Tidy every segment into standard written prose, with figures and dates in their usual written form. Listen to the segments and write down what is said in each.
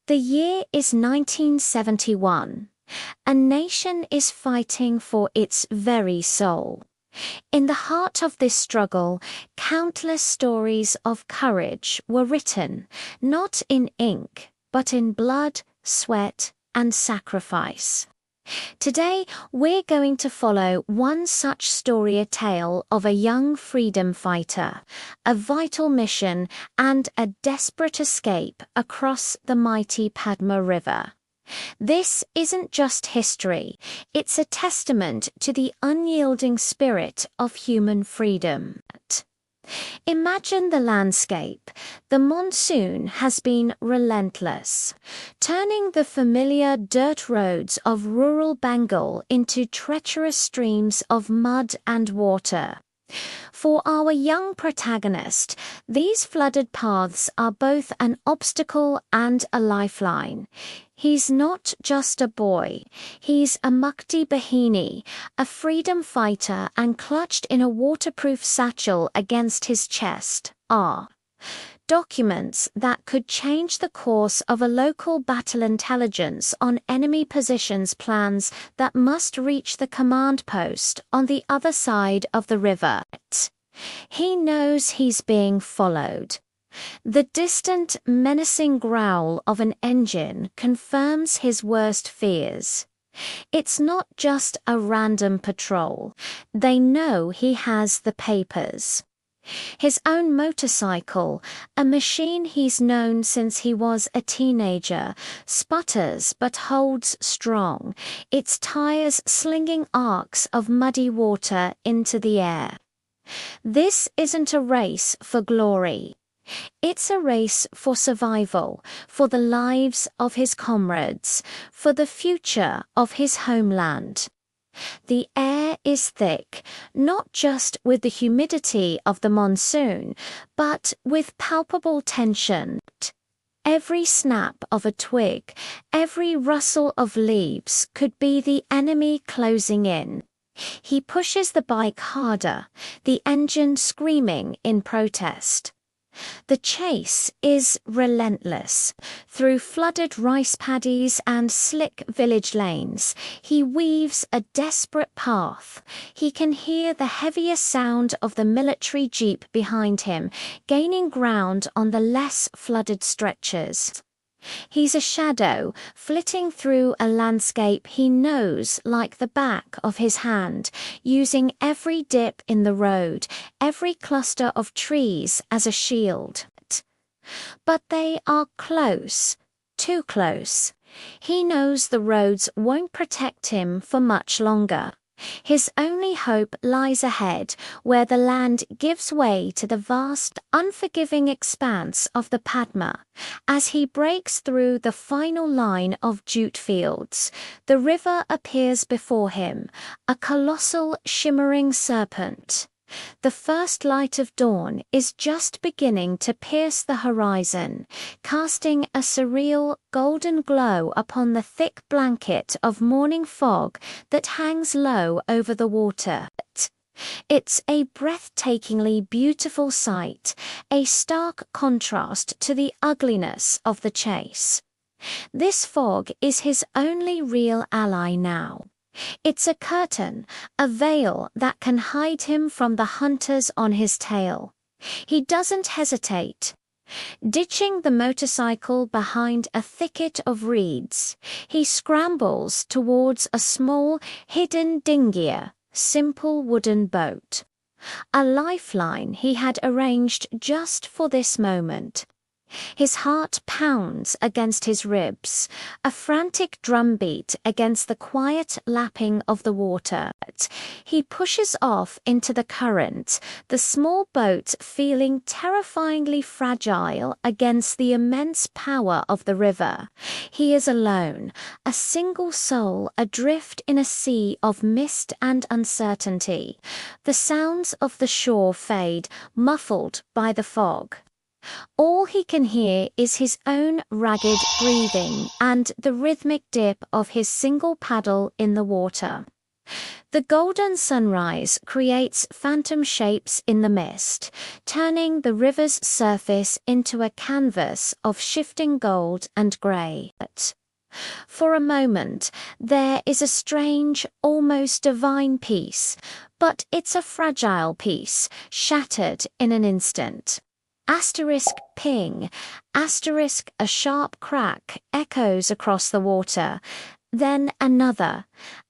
The year is 1971. A nation is fighting for its very soul. In the heart of this struggle, countless stories of courage were written, not in ink, but in blood, sweat, and sacrifice. Today, we're going to follow one such story, a tale of a young freedom fighter, a vital mission, and a desperate escape across the mighty Padma River. This isn't just history, it's a testament to the unyielding spirit of human freedom. Imagine the landscape. The monsoon has been relentless, turning the familiar dirt roads of rural Bengal into treacherous streams of mud and water. For our young protagonist, these flooded paths are both an obstacle and a lifeline. He's not just a boy, he's a Mukti Bahini, a freedom fighter, and clutched in a waterproof satchel against his chest are documents that could change the course of a local battle intelligence on enemy positions, plans that must reach the command post on the other side of the river. He knows he's being followed. The distant, menacing growl of an engine confirms his worst fears. It's not just a random patrol. They know he has the papers. His own motorcycle, a machine he's known since he was a teenager, sputters but holds strong, its tires slinging arcs of muddy water into the air. This isn't a race for glory. It's a race for survival, for the lives of his comrades, for the future of his homeland. The air is thick, not just with the humidity of the monsoon, but with palpable tension. Every snap of a twig, every rustle of leaves could be the enemy closing in. He pushes the bike harder, the engine screaming in protest. The chase is relentless. Through flooded rice paddies and slick village lanes, he weaves a desperate path. He can hear the heavier sound of the military jeep behind him, gaining ground on the less flooded stretches. He's a shadow, flitting through a landscape he knows like the back of his hand, using every dip in the road, every cluster of trees as a shield. But they are close, too close. He knows the roads won't protect him for much longer. His only hope lies ahead, where the land gives way to the vast, unforgiving expanse of the Padma. As he breaks through the final line of jute fields, the river appears before him, a colossal, shimmering serpent. The first light of dawn is just beginning to pierce the horizon, casting a surreal, golden glow upon the thick blanket of morning fog that hangs low over the water. It's a breathtakingly beautiful sight, a stark contrast to the ugliness of the chase. This fog is his only real ally now. It's a curtain, a veil that can hide him from the hunters on his tail. He doesn't hesitate. Ditching the motorcycle behind a thicket of reeds, he scrambles towards a small, hidden dinghy, simple wooden boat. A lifeline he had arranged just for this moment. His heart pounds against his ribs, a frantic drumbeat against the quiet lapping of the water. He pushes off into the current, the small boat feeling terrifyingly fragile against the immense power of the river. He is alone, a single soul adrift in a sea of mist and uncertainty. The sounds of the shore fade, muffled by the fog. All he can hear is his own ragged breathing and the rhythmic dip of his single paddle in the water. The golden sunrise creates phantom shapes in the mist, turning the river's surface into a canvas of shifting gold and grey. For a moment, there is a strange, almost divine peace, but it's a fragile peace, shattered in an instant. Asterisk ping, asterisk a sharp crack echoes across the water, then another.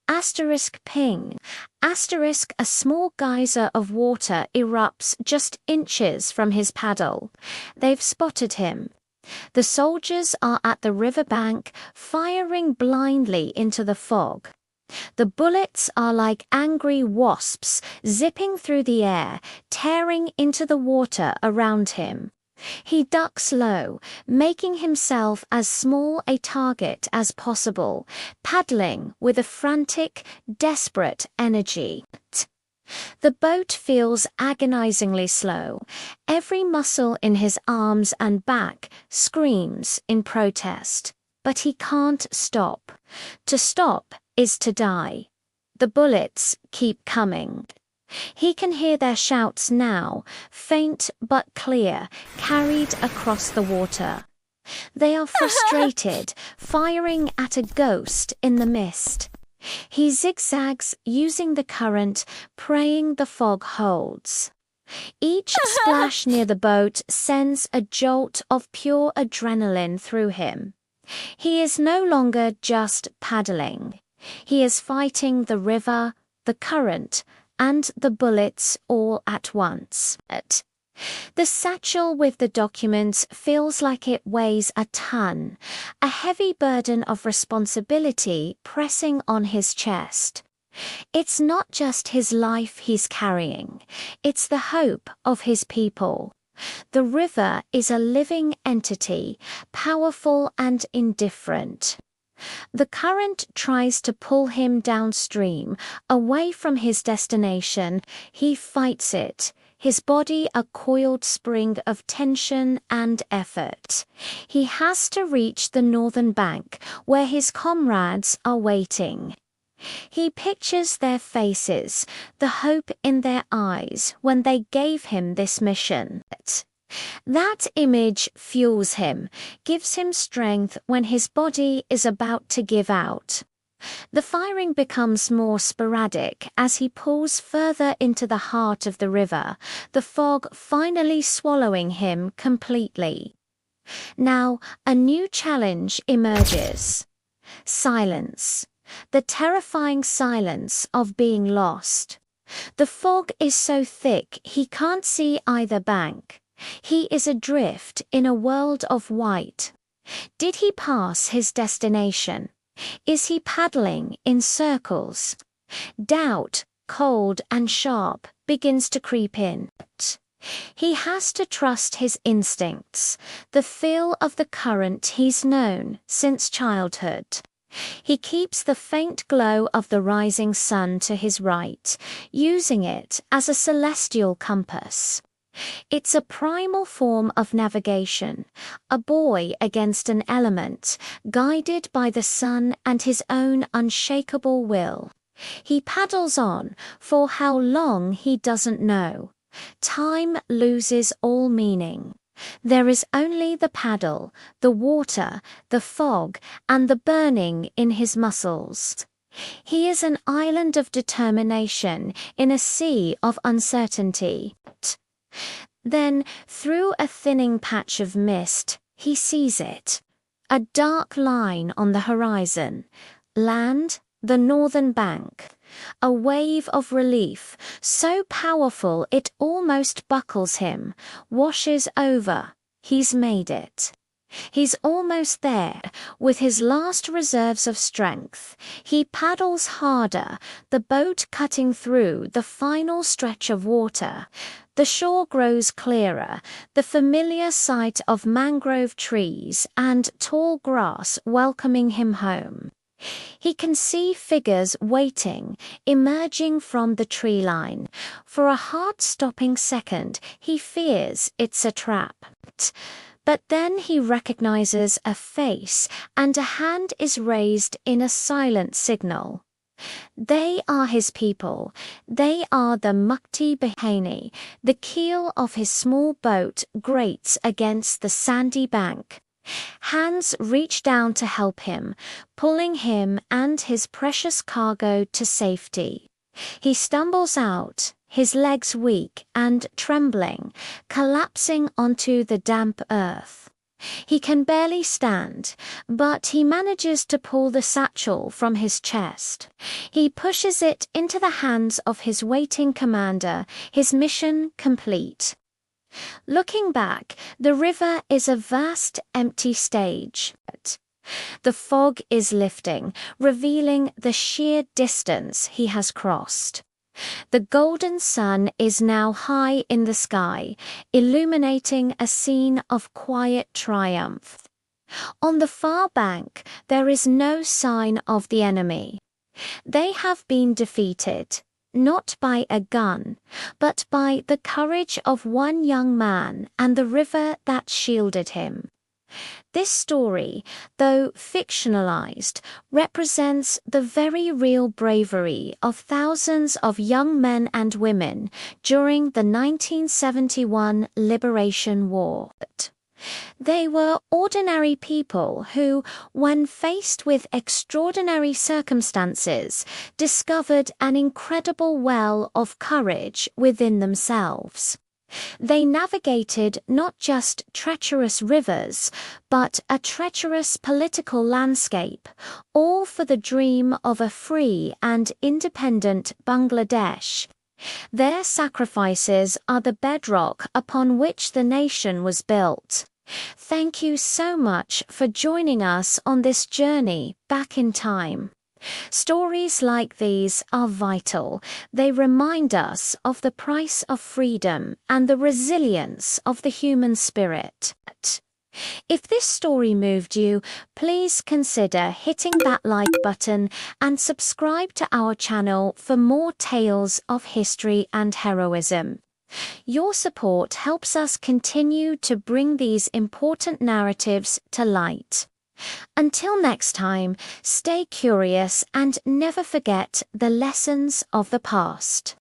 Asterisk ping, asterisk a small geyser of water erupts just inches from his paddle. They've spotted him. The soldiers are at the riverbank, firing blindly into the fog. The bullets are like angry wasps, zipping through the air, tearing into the water around him. He ducks low, making himself as small a target as possible, paddling with a frantic, desperate energy. The boat feels agonizingly slow. Every muscle in his arms and back screams in protest. But he can't stop. To stop is to die. The bullets keep coming. He can hear their shouts now, faint but clear, carried across the water. They are frustrated, firing at a ghost in the mist. He zigzags, using the current, praying the fog holds. Each splash near the boat sends a jolt of pure adrenaline through him. He is no longer just paddling. He is fighting the river, the current, and the bullets all at once. The satchel with the documents feels like it weighs a ton, a heavy burden of responsibility pressing on his chest. It's not just his life he's carrying, it's the hope of his people. The river is a living entity, powerful and indifferent. The current tries to pull him downstream, away from his destination. He fights it, his body a coiled spring of tension and effort. He has to reach the northern bank, where his comrades are waiting. He pictures their faces, the hope in their eyes when they gave him this mission. That image fuels him, gives him strength when his body is about to give out. The firing becomes more sporadic as he pulls further into the heart of the river, the fog finally swallowing him completely. Now, a new challenge emerges. Silence. The terrifying silence of being lost. The fog is so thick he can't see either bank. He is adrift in a world of white. Did he pass his destination? Is he paddling in circles? Doubt, cold and sharp, begins to creep in. He has to trust his instincts, the feel of the current he's known since childhood. He keeps the faint glow of the rising sun to his right, using it as a celestial compass. It's a primal form of navigation, a buoy against an element, guided by the sun and his own unshakable will. He paddles on, for how long he doesn't know. Time loses all meaning. There is only the paddle, the water, the fog, and the burning in his muscles. He is an island of determination in a sea of uncertainty. Then, through a thinning patch of mist, he sees it. A dark line on the horizon. Land, the northern bank. A wave of relief, so powerful it almost buckles him, washes over. He's made it. He's almost there, with his last reserves of strength. He paddles harder, the boat cutting through the final stretch of water. The shore grows clearer, the familiar sight of mangrove trees and tall grass welcoming him home. He can see figures waiting, emerging from the tree line. For a heart-stopping second, he fears it's a trap. But then he recognizes a face, and a hand is raised in a silent signal. They are his people. They are the Mukti Bahini. The keel of his small boat grates against the sandy bank. Hands reach down to help him, pulling him and his precious cargo to safety. He stumbles out, his legs weak and trembling, collapsing onto the damp earth. He can barely stand, but he manages to pull the satchel from his chest. He pushes it into the hands of his waiting commander, his mission complete. Looking back, the river is a vast, empty stage. The fog is lifting, revealing the sheer distance he has crossed. The golden sun is now high in the sky, illuminating a scene of quiet triumph. On the far bank, there is no sign of the enemy. They have been defeated, not by a gun, but by the courage of one young man and the river that shielded him. This story, though fictionalized, represents the very real bravery of thousands of young men and women during the 1971 Liberation War. They were ordinary people who, when faced with extraordinary circumstances, discovered an incredible well of courage within themselves. They navigated not just treacherous rivers, but a treacherous political landscape, all for the dream of a free and independent Bangladesh. Their sacrifices are the bedrock upon which the nation was built. Thank you so much for joining us on this journey back in time. Stories like these are vital. They remind us of the price of freedom and the resilience of the human spirit. If this story moved you, please consider hitting that like button and subscribe to our channel for more tales of history and heroism. Your support helps us continue to bring these important narratives to light. Until next time, stay curious and never forget the lessons of the past.